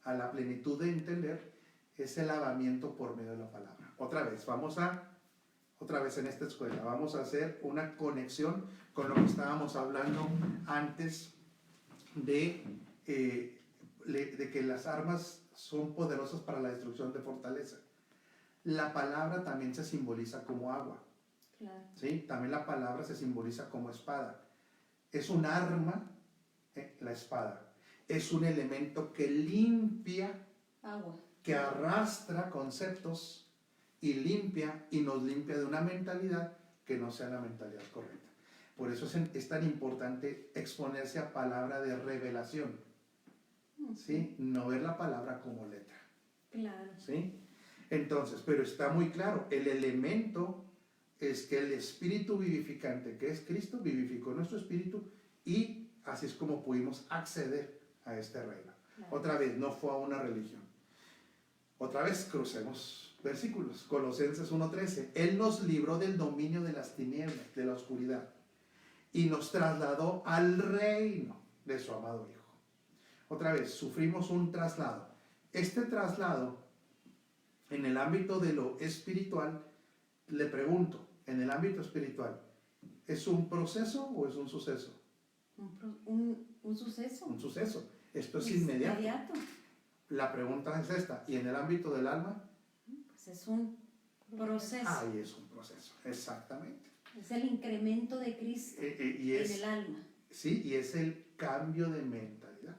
a la plenitud de entender, es el lavamiento por medio de la palabra. Otra vez en esta escuela, vamos a hacer una conexión con lo que estábamos hablando antes de que las armas son poderosas para la destrucción de fortaleza. La palabra también se simboliza como agua. Claro. ¿Sí? También la palabra se simboliza como espada. Es un arma, la espada. Es un elemento que limpia, agua, que arrastra conceptos y limpia y nos limpia de una mentalidad que no sea la mentalidad correcta. Por eso es tan importante exponerse a palabra de revelación. ¿Sí? No ver la palabra como letra. Claro. ¿Sí? Entonces, pero está muy claro, el elemento es que el espíritu vivificante, que es Cristo, vivificó nuestro espíritu y así es como pudimos acceder a este reino. Claro. Otra vez, no fue a una religión. Otra vez, crucemos versículos. Colosenses 1:13. Él nos libró del dominio de las tinieblas, de la oscuridad, y nos trasladó al reino de su amado Hijo. Otra vez, sufrimos un traslado. Este traslado, en el ámbito de lo espiritual, le pregunto, en el ámbito espiritual, ¿es un proceso o es un suceso? Un suceso. Un suceso. Esto es inmediato. La pregunta es esta, ¿y en el ámbito del alma? Pues es un proceso. Ahí es un proceso, exactamente. Es el incremento de Cristo en el alma. Sí, y es el cambio de mentalidad.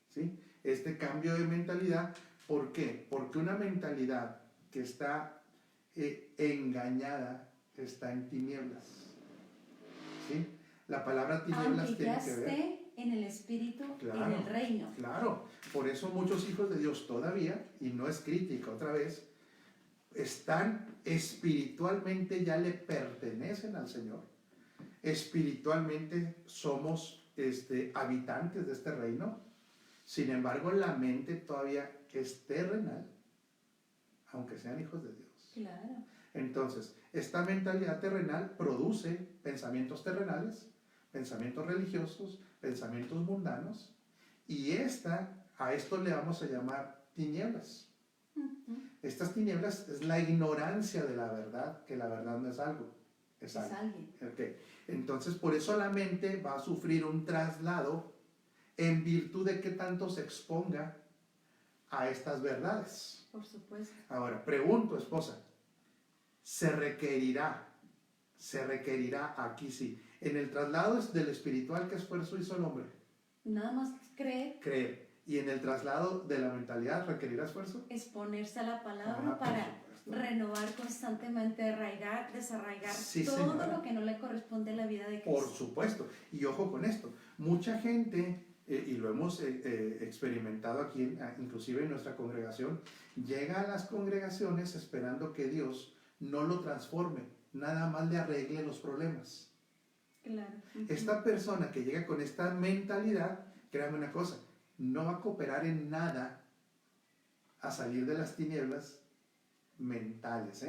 ¿Sí? Este cambio de mentalidad, ¿por qué? Porque una mentalidad que está engañada está en tinieblas. ¿Sí? La palabra tinieblas aunque tiene ya que ver. esté en el espíritu, Claro, en el reino. Claro, por eso muchos hijos de Dios todavía, y no es crítica otra vez, están espiritualmente, ya le pertenecen al Señor. Espiritualmente somos habitantes de este reino. Sin embargo, la mente todavía es terrenal, aunque sean hijos de Dios. Claro. Entonces, esta mentalidad terrenal produce pensamientos terrenales, pensamientos religiosos, pensamientos mundanos, y a esto le vamos a llamar tinieblas. Estas tinieblas es la ignorancia de la verdad, que la verdad no es algo, es alguien. Okay. Entonces, por eso la mente va a sufrir un traslado en virtud de que tanto se exponga a estas verdades. Por supuesto. Ahora, pregunto, esposa, se requerirá, aquí sí. En el traslado del espiritual, ¿qué esfuerzo hizo el hombre? Nada más creer. Creer. Y en el traslado de la mentalidad, ¿requerirá esfuerzo? Exponerse a la palabra Por para supuesto. renovar constantemente, desarraigar Sí, todo señora. lo que no le corresponde a la vida de Cristo. Por supuesto. Y ojo con esto. Mucha gente, y lo hemos experimentado aquí, inclusive en nuestra congregación, llega a las congregaciones esperando que Dios no lo transforme, nada más le arregle los problemas. Claro. Esta persona que llega con esta mentalidad, créame una cosa, no va a cooperar en nada a salir de las tinieblas mentales,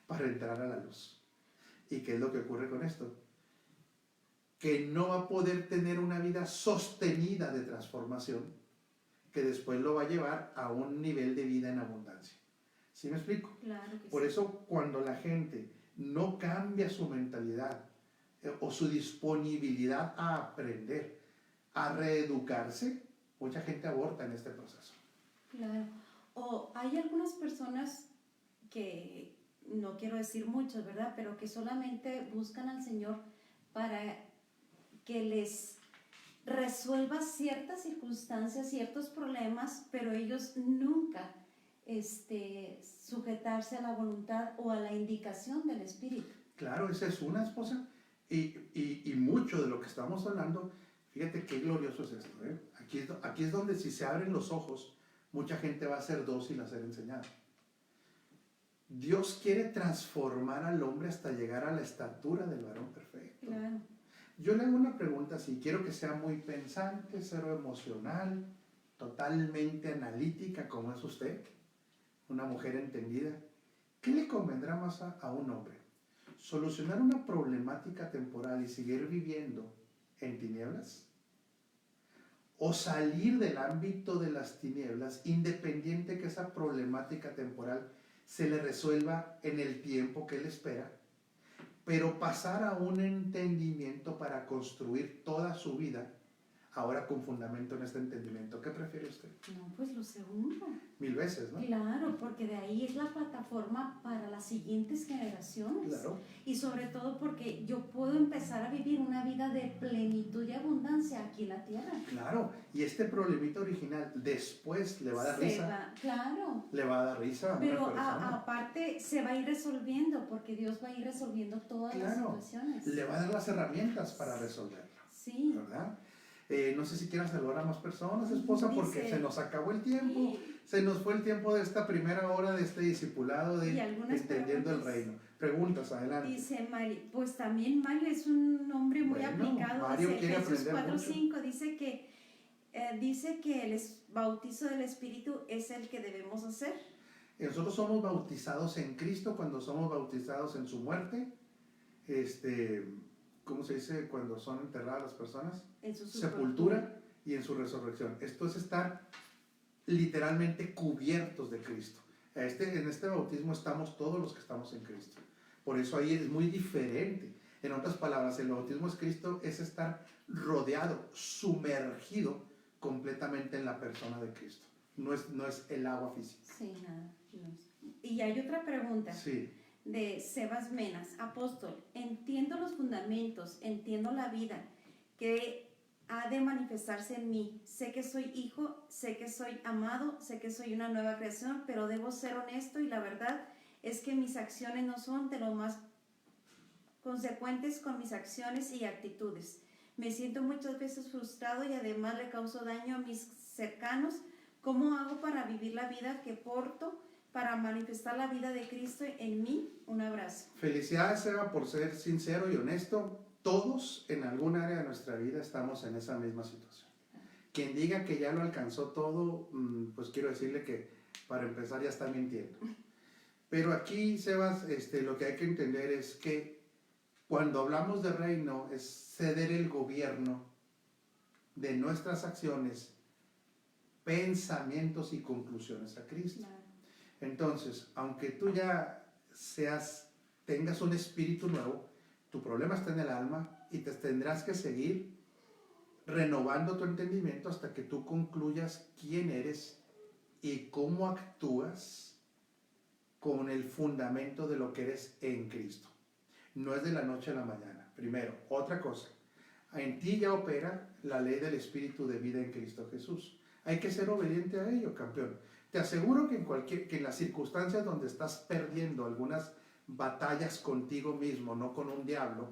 para entrar a la luz. ¿Y qué es lo que ocurre con esto? Que no va a poder tener una vida sostenida de transformación que después lo va a llevar a un nivel de vida en abundancia. ¿Sí me explico? Claro que Por sí. eso cuando la gente no cambia su mentalidad o su disponibilidad a aprender, a reeducarse, mucha gente aborta en este proceso. Claro. O hay algunas personas que, no quiero decir muchos, ¿verdad? Pero que solamente buscan al Señor para que les resuelva ciertas circunstancias, ciertos problemas, pero ellos nunca sujetarse a la voluntad o a la indicación del Espíritu. Claro, esa es una esposa. Y mucho de lo que estamos hablando, fíjate qué glorioso es esto. Aquí es donde si se abren los ojos, mucha gente va a ser dócil a ser enseñada. Dios quiere transformar al hombre hasta llegar a la estatura del varón perfecto. Claro. Yo le hago una pregunta así, quiero que sea muy pensante, cero emocional, totalmente analítica como es usted, una mujer entendida. ¿Qué le convendrá más a un hombre? ¿Solucionar una problemática temporal y seguir viviendo en tinieblas? ¿O salir del ámbito de las tinieblas independiente que esa problemática temporal se le resuelva en el tiempo que él espera, pero pasar a un entendimiento para construir toda su vida, ahora con fundamento en este entendimiento? ¿Qué prefiere usted? No, pues lo segundo. 1000 veces, ¿no? Claro, porque de ahí es la plataforma para las siguientes generaciones. Claro. Y sobre todo porque yo puedo empezar a vivir una vida de plenitud y abundancia aquí en la tierra. Claro, y este problemita original después le va a dar risa. Claro. Le va a dar risa a una Pero persona. aparte se va a ir resolviendo, porque Dios va a ir resolviendo todas las situaciones. Le va a dar las herramientas para resolverlo. Sí. ¿Verdad? No sé si quieras saludar a más personas, esposa, porque se nos acabó el tiempo. Se nos fue el tiempo de esta primera hora de este discipulado de Entendiendo el Reino. Preguntas, adelante. Dice Mario, pues también Mario es un hombre muy aplicado. Mario dice, quiere Jesús aprender 4:5 dice que el bautizo del Espíritu es el que debemos hacer. Nosotros somos bautizados en Cristo cuando somos bautizados en su muerte. ¿Cómo se dice cuando son enterradas las personas? En su sepultura y en su resurrección. Esto es estar literalmente cubiertos de Cristo. En este bautismo estamos todos los que estamos en Cristo. Por eso ahí es muy diferente. En otras palabras, el bautismo es Cristo, es estar rodeado, sumergido completamente en la persona de Cristo. No es el agua física. Sí, nada. No. Y hay otra pregunta. Sí. De Sebas Menas, apóstol, entiendo los fundamentos, entiendo la vida que ha de manifestarse en mí. Sé que soy hijo, sé que soy amado, sé que soy una nueva creación, pero debo ser honesto y la verdad es que mis acciones no son de lo más consecuentes con mis acciones y actitudes. Me siento muchas veces frustrado y además le causo daño a mis cercanos. ¿Cómo hago para vivir la vida que porto, para manifestar la vida de Cristo en mí? Un abrazo. Felicidades, Eva, por ser sincero y honesto. Todos en algún área de nuestra vida estamos en esa misma situación. Quien diga que ya lo alcanzó todo, pues quiero decirle que para empezar ya está mintiendo. Pero aquí, Sebas, lo que hay que entender es que cuando hablamos de reino es ceder el gobierno de nuestras acciones, pensamientos y conclusiones a Cristo. Claro. Entonces, aunque tú ya tengas un espíritu nuevo, tu problema está en el alma y te tendrás que seguir renovando tu entendimiento hasta que tú concluyas quién eres y cómo actúas con el fundamento de lo que eres en Cristo. No es de la noche a la mañana. Primero, otra cosa, en ti ya opera la ley del Espíritu de vida en Cristo Jesús. Hay que ser obediente a ello, campeón. Te aseguro que en las circunstancias donde estás perdiendo algunas batallas contigo mismo, no con un diablo,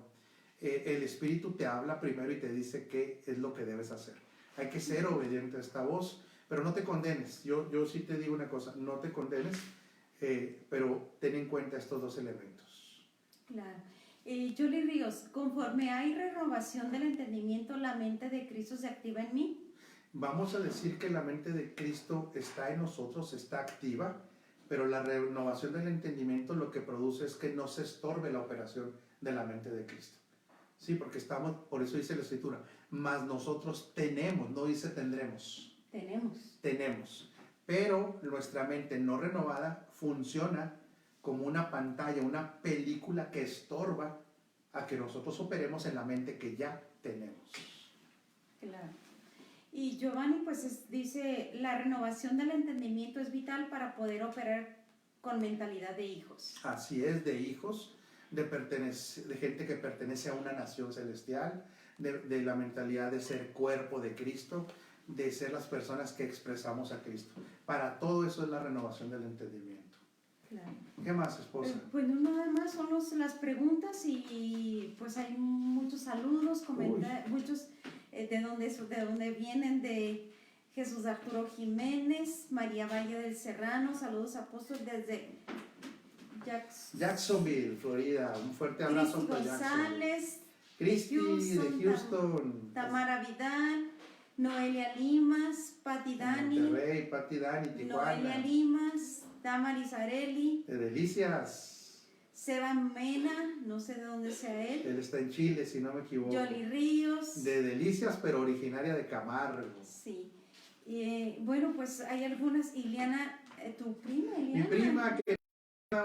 el Espíritu te habla primero y te dice qué es lo que debes hacer. Hay que ser obediente a esta voz, pero no te condenes. Yo sí te digo una cosa, no te condenes, pero ten en cuenta estos dos elementos. Claro. Yoli Ríos, conforme hay renovación del entendimiento, ¿la mente de Cristo se activa en mí? Vamos a decir que la mente de Cristo está en nosotros, está activa, pero la renovación del entendimiento lo que produce es que no se estorbe la operación de la mente de Cristo. Sí, porque estamos, por eso dice la Escritura, mas nosotros tenemos, no dice tendremos. Tenemos. Pero nuestra mente no renovada funciona como una pantalla, una película que estorba a que nosotros operemos en la mente que ya tenemos. Claro. Y Giovanni pues dice, la renovación del entendimiento es vital para poder operar con mentalidad de hijos. Así es, de hijos, de gente que pertenece a una nación celestial, de la mentalidad de ser cuerpo de Cristo, de ser las personas que expresamos a Cristo. Para todo eso es la renovación del entendimiento. Claro. ¿Qué más, esposa? Pues no, nada más son las preguntas y pues hay muchos saludos, comentarios, muchos de dónde vienen, de Jesús Arturo Jiménez, María Valle del Serrano, saludos apóstol desde Jacksonville, Florida, un fuerte abrazo para González, Cristi de Houston, Tamara Vidal, Noelia Limas, Pati Dani, Monterrey, Pati Dani, Tijuana, Noelia Limas, Damaris Areli, de Delicias, Seba Mena, no sé de dónde sea él está en Chile si no me equivoco, Yoli Ríos, de Delicias pero originaria de Camargo. Sí, bueno pues hay algunas, Iliana, tu prima Iliana. Mi prima, que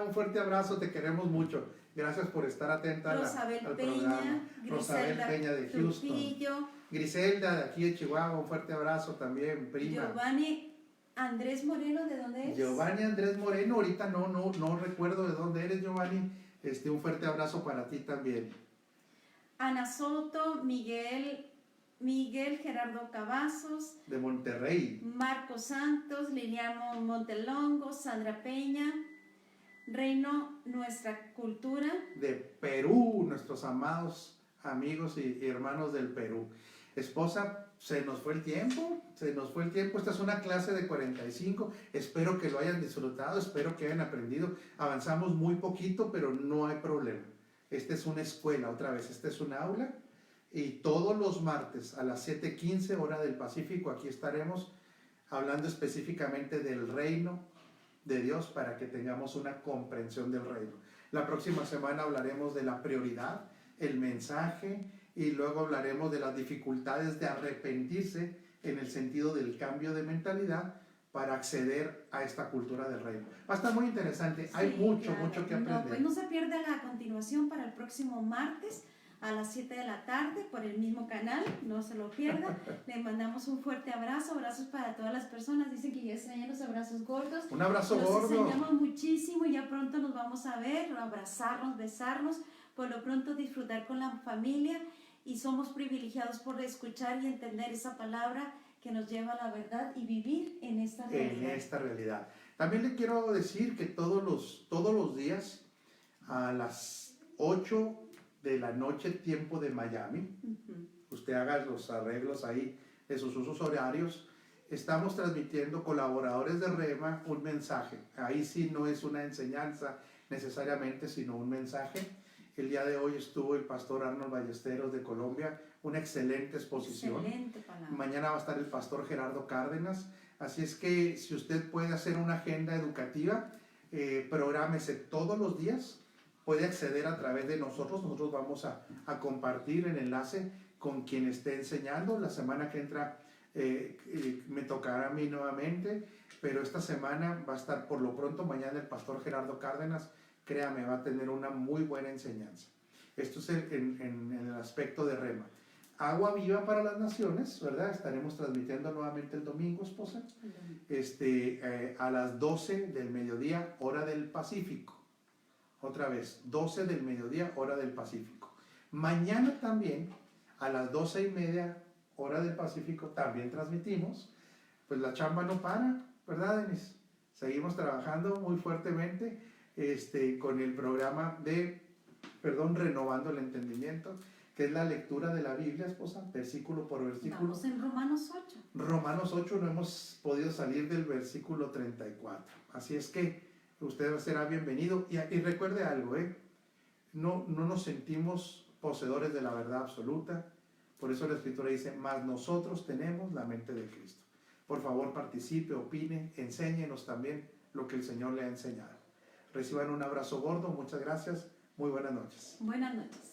un fuerte abrazo, te queremos mucho. Gracias por estar atenta Rosabel al Peña, programa. Rosabel Peña de Houston. Trujillo, Griselda de aquí de Chihuahua, un fuerte abrazo también, prima. Giovanni Andrés Moreno, ¿de dónde es? Giovanni Andrés Moreno, ahorita no recuerdo de dónde eres, Giovanni. Un fuerte abrazo para ti también. Ana Soto, Miguel Gerardo Cavazos, de Monterrey, Marco Santos, Liliano Montelongo, Sandra Peña, Reino Nuestra Cultura, de Perú, nuestros amados amigos y hermanos del Perú. Esposa, se nos fue el tiempo. Esta es una clase de 45, espero que lo hayan disfrutado, espero que hayan aprendido. Avanzamos muy poquito, pero no hay problema. Esta es una escuela, otra vez, esta es un aula. Y todos los martes a las 7:15 hora del Pacífico, aquí estaremos hablando específicamente del reino de Dios para que tengamos una comprensión del reino. La próxima semana hablaremos de la prioridad, el mensaje, y luego hablaremos de las dificultades de arrepentirse en el sentido del cambio de mentalidad para acceder a esta cultura del reino. Va a estar muy interesante, sí, hay mucho que aprender. Pues no se pierda la continuación para el próximo martes a las 7 de la tarde por el mismo canal, no se lo pierda. Le mandamos un fuerte abrazo, abrazos para todas las personas. Dicen que ya extrañan los abrazos gordos. Un abrazo gordo. Nos extrañamos muchísimo y ya pronto nos vamos a ver, abrazarnos, besarnos, por lo pronto disfrutar con la familia, y somos privilegiados por escuchar y entender esa palabra que nos lleva a la verdad y vivir en esta realidad. También le quiero decir que todos los días a las 8 de la noche, tiempo de Miami, usted haga los arreglos ahí de sus usos horarios, estamos transmitiendo colaboradores de Rema un mensaje. Ahí sí no es una enseñanza necesariamente, sino un mensaje. El día de hoy estuvo el pastor Arnold Ballesteros de Colombia, una excelente exposición. Excelente palabra. Mañana va a estar el pastor Gerardo Cárdenas, así es que si usted puede hacer una agenda educativa, prográmese todos los días, puede acceder a través de nosotros vamos a compartir el enlace con quien esté enseñando. La semana que entra me tocará a mí nuevamente, pero esta semana va a estar por lo pronto, mañana el pastor Gerardo Cárdenas, créame, va a tener una muy buena enseñanza. Esto es en el aspecto de Rema. Agua Viva para las Naciones, ¿verdad? Estaremos transmitiendo nuevamente el domingo, esposa, a las 12 del mediodía, hora del Pacífico. Otra vez, 12 del mediodía, hora del Pacífico. Mañana también, a las 12:30, hora del Pacífico, también transmitimos. Pues la chamba no para, ¿verdad, Denis? Seguimos trabajando muy fuertemente con el programa Renovando el Entendimiento, que es la lectura de la Biblia, esposa, versículo por versículo. Estamos en Romanos 8. Romanos 8, no hemos podido salir del versículo 34. Así es que usted será bienvenido. Y recuerde algo, no nos sentimos poseedores de la verdad absoluta. Por eso la Escritura dice, mas nosotros tenemos la mente de Cristo. Por favor, participe, opine, enséñenos también lo que el Señor le ha enseñado. Reciban un abrazo gordo, muchas gracias, muy buenas noches. Buenas noches.